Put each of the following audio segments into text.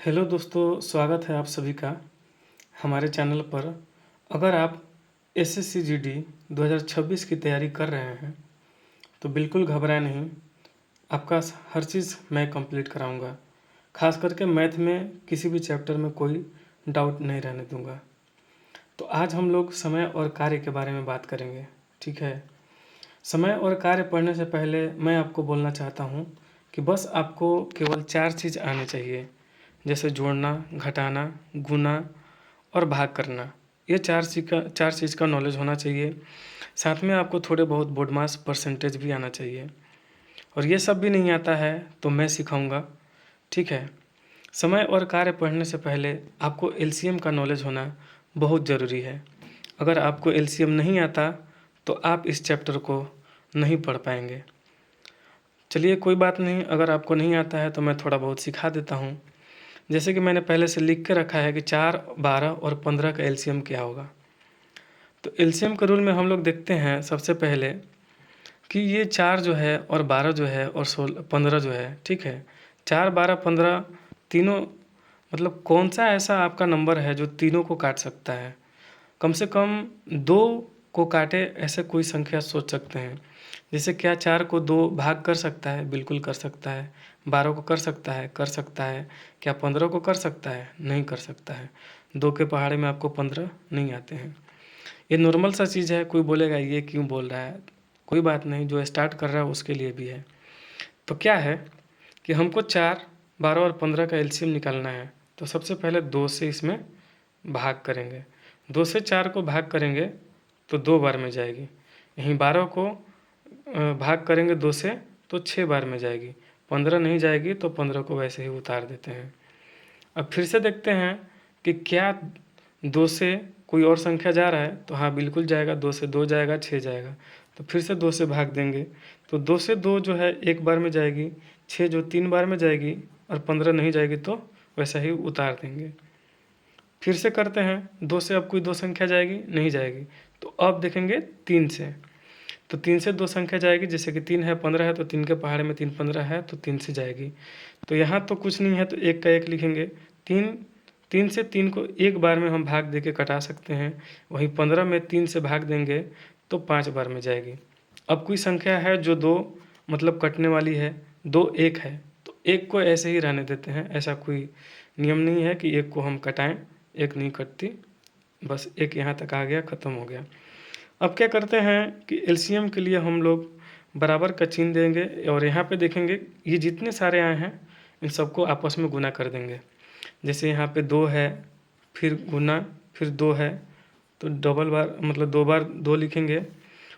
Hello दोस्तों, स्वागत है आप सभी का हमारे चैनल पर। अगर आप एसएससी जीडी 2026 की तैयारी कर रहे हैं तो बिल्कुल घबराएं नहीं। आपका हर चीज़ मैं कंप्लीट कराऊंगा। खास करके मैथ में किसी भी चैप्टर में कोई डाउट नहीं रहने दूंगा। तो आज हम लोग समय और कार्य के बारे में बात करेंगे। ठीक है। समय और कार्य पढ़ने से पहले मैं आपको बोलना चाहता हूँ कि बस आपको केवल 4 चीज़ आने चाहिए, जैसे जोड़ना, घटाना, गुना और भाग करना। ये 4 चीज़ का नॉलेज होना चाहिए। साथ में आपको थोड़े बहुत बोर्ड मास परसेंटेज भी आना चाहिए। और ये सब भी नहीं आता है तो मैं सिखाऊंगा। ठीक है। समय और कार्य पढ़ने से पहले आपको एलसीएम का नॉलेज होना बहुत ज़रूरी है। अगर आपको एलसीएम नहीं आता तो आप इस चैप्टर को नहीं पढ़ पाएंगे। चलिए कोई बात नहीं, अगर आपको नहीं आता है तो मैं थोड़ा बहुत सिखा देता हूँ। जैसे कि मैंने पहले से लिख के रखा है कि 4, 12 और 15 का एलसीएम क्या होगा। तो एलसीएम के रूल में हम लोग देखते हैं सबसे पहले कि ये 4 जो है और 12 जो है और 15 जो है, ठीक है। 4, 12, 15 तीनों मतलब कौन सा ऐसा आपका नंबर है जो तीनों को काट सकता है। कम से कम 2 को काटे ऐसे कोई संख्या सोच सकते हैं। जैसे क्या 4 को 2 भाग कर सकता है? बिल्कुल कर सकता है। 12 को कर सकता है? कर सकता है। क्या 15 को कर सकता है? नहीं कर सकता है। 2 के पहाड़े में आपको 15 नहीं आते हैं। ये नॉर्मल सा चीज़ है। कोई बोलेगा ये क्यों बोल रहा है? कोई बात नहीं, जो स्टार्ट कर रहा है उसके लिए भी है। तो क्या है कि हमको 4, 12 और 15 का एलसीएम निकालना है। तो सबसे पहले 2 से इसमें भाग करेंगे। 2 से 4 को भाग करेंगे तो 2 बार में जाएगी। यहीं 12 को भाग करेंगे 2 से तो 6 बार में जाएगी। 15 नहीं जाएगी तो 15 को वैसे ही उतार देते हैं। अब फिर से देखते हैं कि क्या 2 से कोई और संख्या जा रहा है? तो हाँ बिल्कुल जाएगा। 2 से 2 जाएगा, 6 जाएगा। तो फिर से 2 से भाग देंगे तो 2 से 2 जो है 1 बार में जाएगी, 6 जो 3 बार में जाएगी और 15 नहीं जाएगी तो वैसा ही उतार देंगे। फिर से करते हैं। 2 से अब कोई 2 संख्या जाएगी? नहीं जाएगी। तो अब देखेंगे 3 से। तो 3 से 2 संख्या जाएगी, जैसे कि 3 है, 15 है तो 3 के पहाड़े में 3 15 है तो 3 से जाएगी। तो यहाँ तो कुछ नहीं है तो 1 का 1 लिखेंगे। 3 से 3 को 1 बार में हम भाग दे के कटा सकते हैं। वहीं 15 में 3 से भाग देंगे तो 5 बार में जाएगी। अब कोई संख्या है जो 2 मतलब कटने वाली है, 2 1 है तो 1 को ऐसे ही रहने देते हैं। ऐसा कोई नियम नहीं है कि 1 को हम कटाएं, 1 नहीं कटती। बस 1 यहाँ तक आ गया, ख़त्म हो गया। अब क्या करते हैं कि एलसीएम के लिए हम लोग बराबर का चिन्ह देंगे और यहाँ पे देखेंगे ये जितने सारे आए हैं इन सबको आपस में गुना कर देंगे। जैसे यहाँ पे 2 है, फिर गुना, फिर 2 है तो डबल बार मतलब 2 बार 2 लिखेंगे।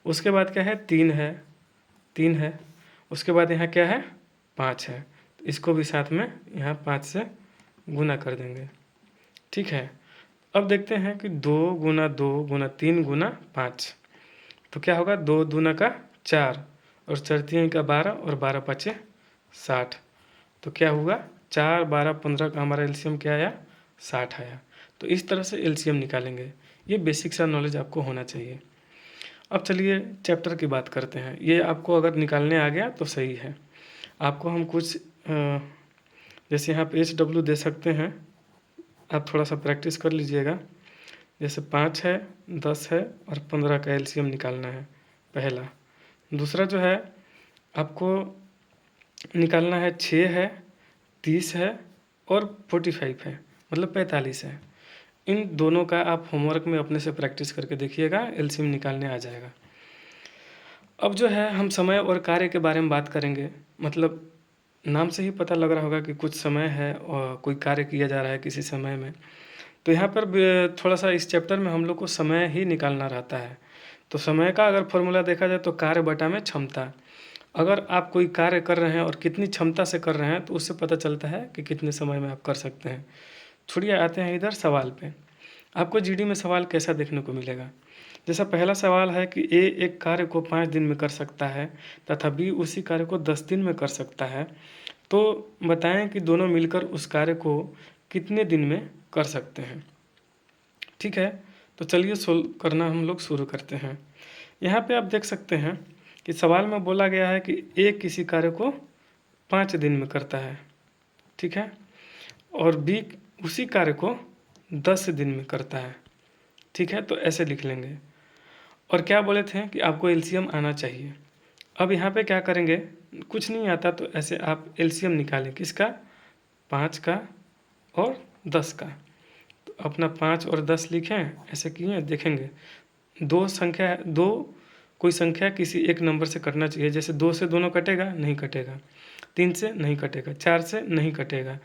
उसके बाद क्या है? 3 है, 3 है। उसके बाद यहाँ क्या है? 5 है। तो इसको भी साथ में यहाँ 5 से गुना कर देंगे। ठीक है। अब देखते हैं कि 2 गुना 2 गुना 3 गुना 5 तो क्या होगा? 2 दूना का 4 और 4 तीन का 12 और 12 पचे 60। तो क्या हुआ? 4, 12, 15 का हमारा एलसीएम क्या आया? 60 आया। तो इस तरह से एलसीएम निकालेंगे। ये बेसिक सा नॉलेज आपको होना चाहिए। अब चलिए चैप्टर की बात करते हैं। ये आपको अगर निकालने आ गया तो सही है। आपको हम कुछ जैसे यहाँ पे HW दे सकते हैं, आप थोड़ा सा प्रैक्टिस कर लीजिएगा। जैसे 5 है, 10 है और 15 का एलसीएम निकालना है पहला। दूसरा जो है आपको निकालना है 6 है, 30 है और 45 है, मतलब 45 है। इन दोनों का आप होमवर्क में अपने से प्रैक्टिस करके देखिएगा, एलसीएम निकालने आ जाएगा। अब जो है हम समय और कार्य के बारे में बात करेंगे। मतलब नाम से ही पता लग रहा होगा कि कुछ समय है और कोई कार्य किया जा रहा है किसी समय में। तो यहाँ पर थोड़ा सा इस चैप्टर में हम लोग को समय ही निकालना रहता है। तो समय का अगर फॉर्मूला देखा जाए तो कार्य बटा में क्षमता। अगर आप कोई कार्य कर रहे हैं और कितनी क्षमता से कर रहे हैं तो उससे पता चलता है कि कितने समय में आप कर सकते हैं। छोड़िए, आते हैं इधर सवाल पे। आपको जीडी में सवाल कैसा देखने को मिलेगा? जैसा पहला सवाल है कि ए एक कार्य को 5 दिन में कर सकता है तथा बी उसी कार्य को 10 दिन में कर सकता है, तो बताएं कि दोनों मिलकर उस कार्य को कितने दिन में कर सकते हैं। ठीक है। तो चलिए सोल्व करना हम लोग शुरू करते हैं। यहाँ पे आप देख सकते हैं कि सवाल में बोला गया है कि ए किसी कार्य को 5 दिन में करता है। ठीक है। और बी उसी कार्य को 10 दिन में करता है। ठीक है, तो ऐसे लिख लेंगे। और क्या बोले थे कि आपको एलसीएम आना चाहिए। अब यहाँ पे क्या करेंगे, कुछ नहीं आता तो ऐसे आप एलसीएम निकालें, किसका, 5 का और 10 का। तो अपना 5 और 10 लिखें, ऐसे किए, देखेंगे दो कोई संख्या किसी एक नंबर से कटना चाहिए। जैसे 2 से दोनों कटेगा, नहीं कटेगा। 3 से नहीं कटेगा, 4 से नहीं कटेगा।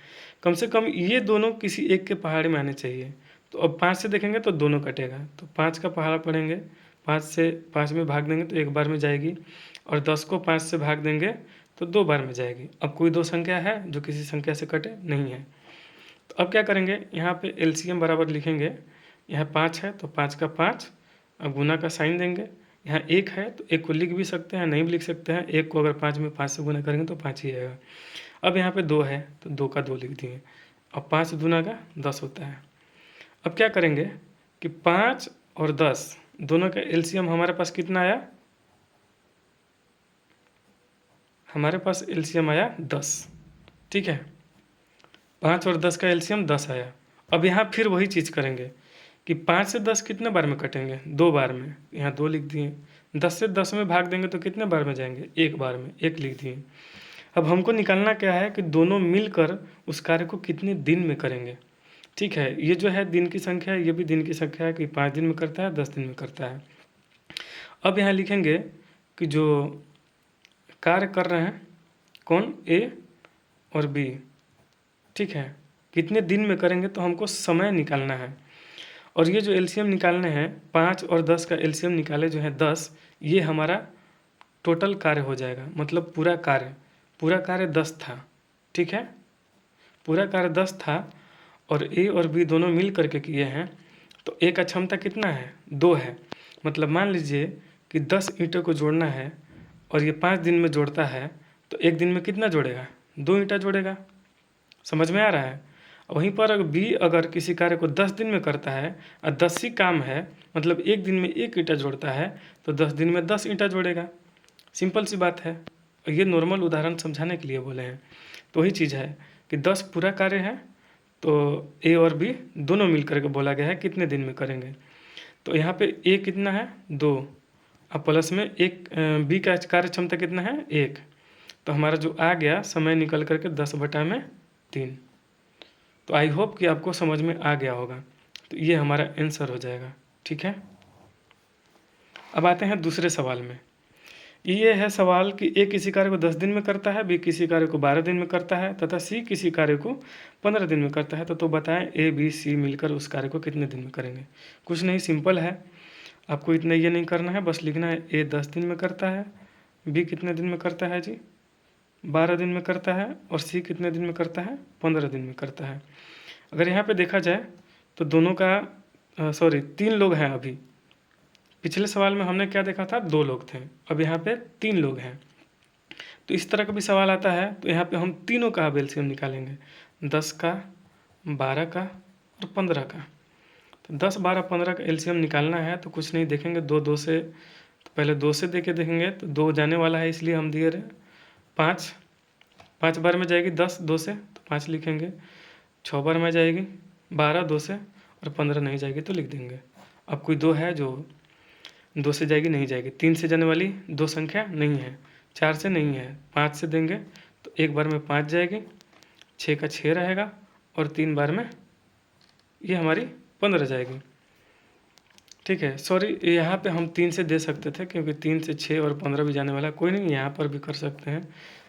कम से कम ये दोनों किसी एक के पहाड़े में आने चाहिए। तो अब 5 से देखेंगे तो दोनों कटेगा, तो 5 का पहाड़ा पड़ेंगे, 5 से 5 में भाग देंगे तो एक बार में जाएगी, और 10 को 5 से भाग देंगे तो 2 बार में जाएगी। अब कोई दो संख्या है जो किसी संख्या से कटे, नहीं है। तो अब क्या करेंगे, यहाँ पे एलसीएम बराबर लिखेंगे। यहाँ 5 है तो 5 का 5, अब गुना का साइन देंगे। यहाँ 1 है तो 1 को लिख भी सकते हैं, नहीं भी लिख सकते हैं। 1 को अगर 5 में 5 से गुना करेंगे तो 5 ही आएगा। अब यहाँ पे 2 है तो 2 का 2 लिख दिए। अब 5 दूना का 10 होता है। अब क्या करेंगे कि 5 और 10 दोनों का एलसीएम हमारे पास कितना आया, हमारे पास एलसीएम आया 10। ठीक है, 5 और 10 का एलसीएम 10 आया। अब यहाँ फिर वही चीज़ करेंगे कि 5 से 10 कितने बार में कटेंगे, 2 बार में। यहाँ 2 लिख दिए। 10 से 10 में भाग देंगे तो कितने बार में जाएंगे, 1 बार में, 1 लिख दिए। अब हमको निकालना क्या है कि दोनों मिलकर उस कार्य को कितने दिन में करेंगे। ठीक है, ये जो है दिन की संख्या है, ये भी दिन की संख्या है कि 5 दिन में करता है, 10 दिन में करता है। अब यहाँ लिखेंगे कि जो कार्य कर रहे हैं कौन, ए और बी। ठीक है, कितने दिन में करेंगे, तो हमको समय निकालना है। और ये जो एलसीएम निकालने हैं, 5 और 10 का एलसीएम निकाले जो है 10, ये हमारा टोटल कार्य हो जाएगा। मतलब पूरा कार्य 10 था। ठीक है, पूरा कार्य 10 था और ए और बी दोनों मिल करके किए हैं। तो ए का क्षमता कितना है, 2 है। मतलब मान लीजिए कि 10 ईंटों को जोड़ना है और ये 5 दिन में जोड़ता है, तो एक दिन में कितना जोड़ेगा, 2 ईंटा जोड़ेगा। समझ में आ रहा है। वहीं पर अगर बी अगर किसी कार्य को 10 दिन में करता है और 10 ही काम है, मतलब एक दिन में 1 ईंटा जोड़ता है, तो 10 दिन में 10 ईंटा जोड़ेगा। सिंपल सी बात है। ये नॉर्मल उदाहरण समझाने के लिए बोले हैं। तो वही चीज़ है कि 10 पूरा कार्य है, तो ए और बी दोनों मिल करके बोला गया है कितने दिन में करेंगे। तो यहाँ पे ए कितना है, 2, अब प्लस में एक बी का कार्य क्षमता कितना है, 1। तो हमारा जो आ गया समय निकल करके 10/3। तो आई होप कि आपको समझ में आ गया होगा। तो ये हमारा आंसर हो जाएगा। ठीक है, अब आते हैं दूसरे सवाल में। ये है सवाल कि ए किसी कार्य को 10 दिन में करता है, बी किसी कार्य को 12 दिन में करता है तथा सी किसी कार्य को 15 दिन में करता है। तो बताएं ए बी सी मिलकर उस कार्य को कितने दिन में करेंगे। कुछ नहीं, सिंपल है। आपको इतना ये नहीं करना है, बस लिखना है ए 10 दिन में करता है, बी कितने दिन में करता है जी, 12 दिन में करता है, और सी कितने दिन में करता है, 15 दिन में करता है। अगर यहाँ पे देखा जाए तो दोनों का 3 लोग हैं अभी। पिछले सवाल में हमने क्या देखा था, 2 लोग थे, अब यहाँ पे 3 लोग हैं। तो इस तरह का भी सवाल आता है तो यहाँ पे हम तीनों का एलसीएम निकालेंगे, 10 का, 12 का और 15 का। तो 10, 12, 15 का एलसीएम निकालना है तो कुछ नहीं, देखेंगे 2 से, तो पहले 2 से दे के देखेंगे तो 2 जाने वाला है, इसलिए हम दिए रहे 5 बार में जाएगी 10 2 से, तो 5 लिखेंगे। 6 बार में जाएगी 12 2 से, और 15 नहीं जाएगी तो लिख देंगे। अब कोई 2 है जो 2 से जाएगी, नहीं जाएगी। 3 से जाने वाली 2 संख्या नहीं है, 4 से नहीं है, 5 से देंगे तो एक बार में 5 जाएगी, 6 का 6 रहेगा, और 3 बार में ये हमारी 15 जाएगी। ठीक है, सॉरी, यहाँ पे हम 3 से दे सकते थे क्योंकि 3 से 6 और 15 भी जाने वाला, कोई नहीं, यहाँ पर भी कर सकते हैं।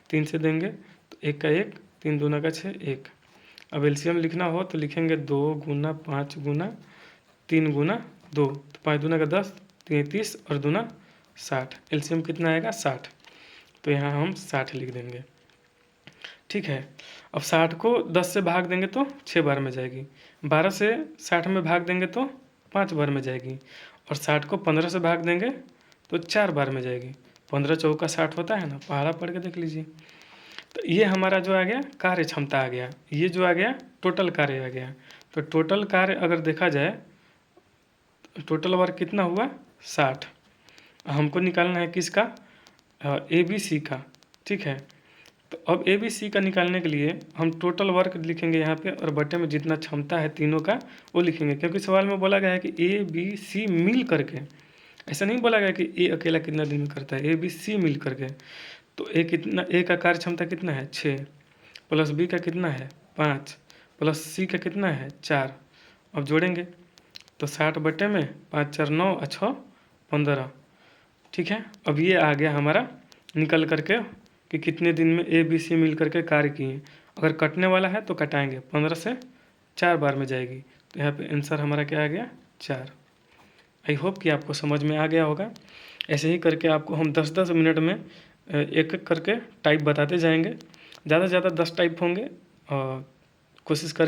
3 से देंगे तो 1 का 1, 3 दूना का 6, 1। अब एलसीएम लिखना हो तो लिखेंगे 2 गुना 5 गुना 3 गुना 2, तो 5 दूना का 10, 33 और दूना 60। एलसीएम कितना आएगा, 60। तो यहाँ हम 60 लिख देंगे। ठीक है, अब 60 को 10 से भाग देंगे तो 6 बार में जाएगी, 12 से 60 में भाग देंगे तो 5 बार में जाएगी, और 60 को 15 से भाग देंगे तो 4 बार में जाएगी। 15 चौका 60 होता है ना, पहाड़ा पढ़ के देख लीजिए। तो ये हमारा जो आ गया कार्य क्षमता आ गया, ये जो आ गया टोटल कार्य आ गया। तो टोटल कार्य अगर देखा जाए, टोटल वर्क कितना हुआ, 60। हमको निकालना है किसका, ए बी सी का। ठीक है, तो अब ए बी सी का निकालने के लिए हम टोटल वर्क लिखेंगे यहाँ पे और बटे में जितना क्षमता है तीनों का वो लिखेंगे, क्योंकि सवाल में बोला गया है कि ए बी सी मिल करके, ऐसा नहीं बोला गया कि ए अकेला कितना दिन में करता है, ए बी सी मिल करके। तो ए कितना, ए का कार्य क्षमता कितना है 6, प्लस बी का कितना है 5, प्लस सी का कितना है 4। अब जोड़ेंगे तो 60 बटे में 5 4 9 और 6 15। ठीक है, अब ये आ गया हमारा निकल करके कि कितने दिन में ए बी सी मिल करके कार्य किए। अगर कटने वाला है तो कटाएंगे, 15 से 4 बार में जाएगी, तो यहाँ पे आंसर हमारा क्या आ गया 4। आई होप कि आपको समझ में आ गया होगा। ऐसे ही करके आपको हम 10-10 मिनट में एक एक करके टाइप बताते जाएंगे। ज़्यादा से ज़्यादा 10 टाइप होंगे और कोशिश करें